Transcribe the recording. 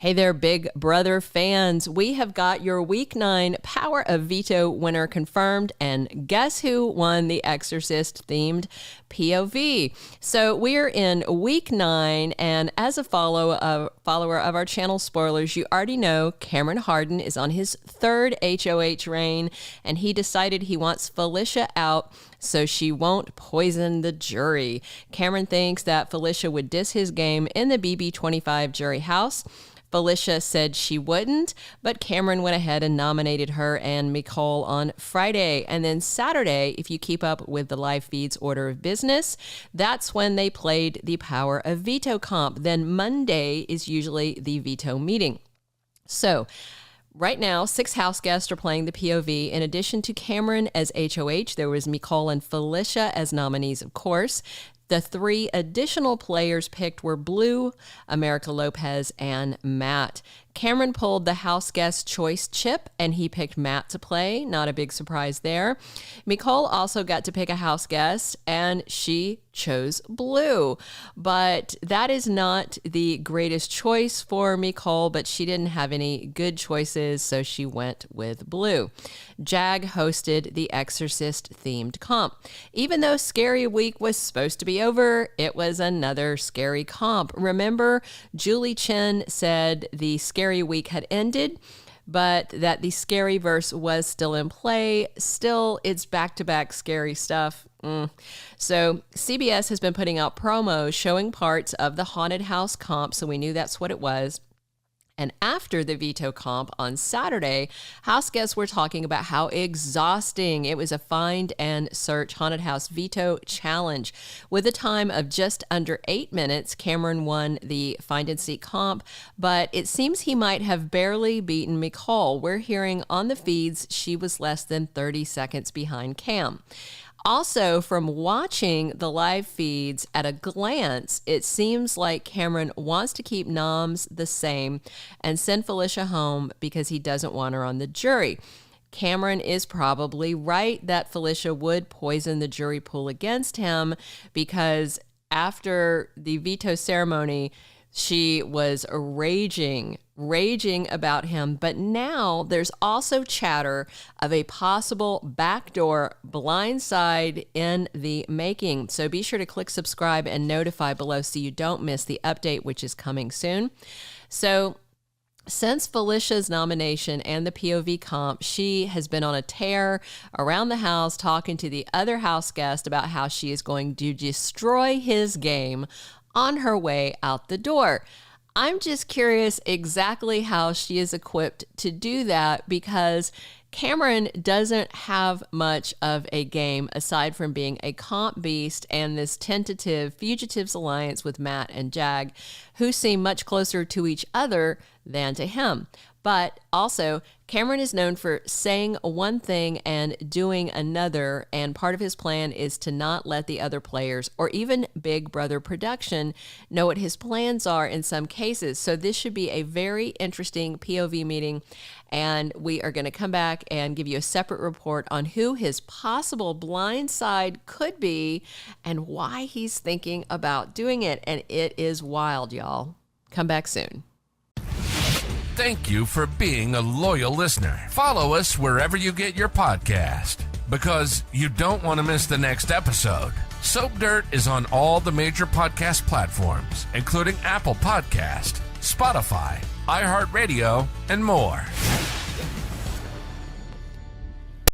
Hey there, Big Brother fans. We have got your Week 9 Power of Veto winner confirmed, and guess who won the Exorcist-themed POV? So we're in Week 9, and as a follower of our channel spoilers, you already know Cameron Hardin is on his third HOH reign, and he decided he wants Felicia out so she won't poison the jury. Cameron thinks that Felicia would diss his game in the BB25 jury house. Felicia said she wouldn't, but Cameron went ahead and nominated her and Mecole on Friday. And then Saturday, if you keep up with the live feed's order of business, that's when they played the Power of Veto comp. Then Monday is usually the veto meeting. So right now, 6 house guests are playing the POV. In addition to Cameron as HOH, there was Mecole and Felicia as nominees, of course. The 3 additional players picked were Blue, America Lopez, and Matt. Cameron pulled the house guest choice chip, and he picked Matt to play. Not a big surprise there. Mecole also got to pick a house guest, and she chose Blue. But that is not the greatest choice for Mecole, but she didn't have any good choices, so she went with Blue. Jag hosted the Exorcist-themed comp. Even though Scary Week was supposed to be over, it was another scary comp. Remember, Julie Chen said the Scary Week had ended, but that the scary verse was still in play. Still, it's back-to-back scary stuff. So CBS has been putting out promos showing parts of the haunted house comp, so we knew that's what it was. And after the veto comp on Saturday, house guests were talking about how exhausting it was. A find and search haunted house veto challenge. With a time of just under 8 minutes, Cameron won the find and seek comp, but it seems he might have barely beaten Mecole. We're hearing on the feeds she was less than 30 seconds behind Cam. Also, from watching the live feeds at a glance, it seems like Cameron wants to keep noms the same and send Felicia home because he doesn't want her on the jury. Cameron is probably right that Felicia would poison the jury pool against him because after the veto ceremony, she was raging about him. But now there's also chatter of a possible backdoor blindside in the making. So be sure to click subscribe and notify below so you don't miss the update, which is coming soon. So since Felicia's nomination and the POV comp, she has been on a tear around the house talking to the other house guest about how she is going to destroy his game on her way out the door. I'm just curious exactly how she is equipped to do that because Cameron doesn't have much of a game aside from being a comp beast and this tentative fugitives alliance with Matt and Jag, who seem much closer to each other than to him. But also, Cameron is known for saying one thing and doing another, and part of his plan is to not let the other players or even Big Brother production know what his plans are in some cases. So this should be a very interesting POV meeting, and we are going to come back and give you a separate report on who his possible blind side could be and why he's thinking about doing it. And it is wild, y'all. Come back soon. Thank you for being a loyal listener. Follow us wherever you get your podcast because you don't want to miss the next episode. Soap Dirt is on all the major podcast platforms, including Apple Podcast, Spotify, iHeartRadio, and more.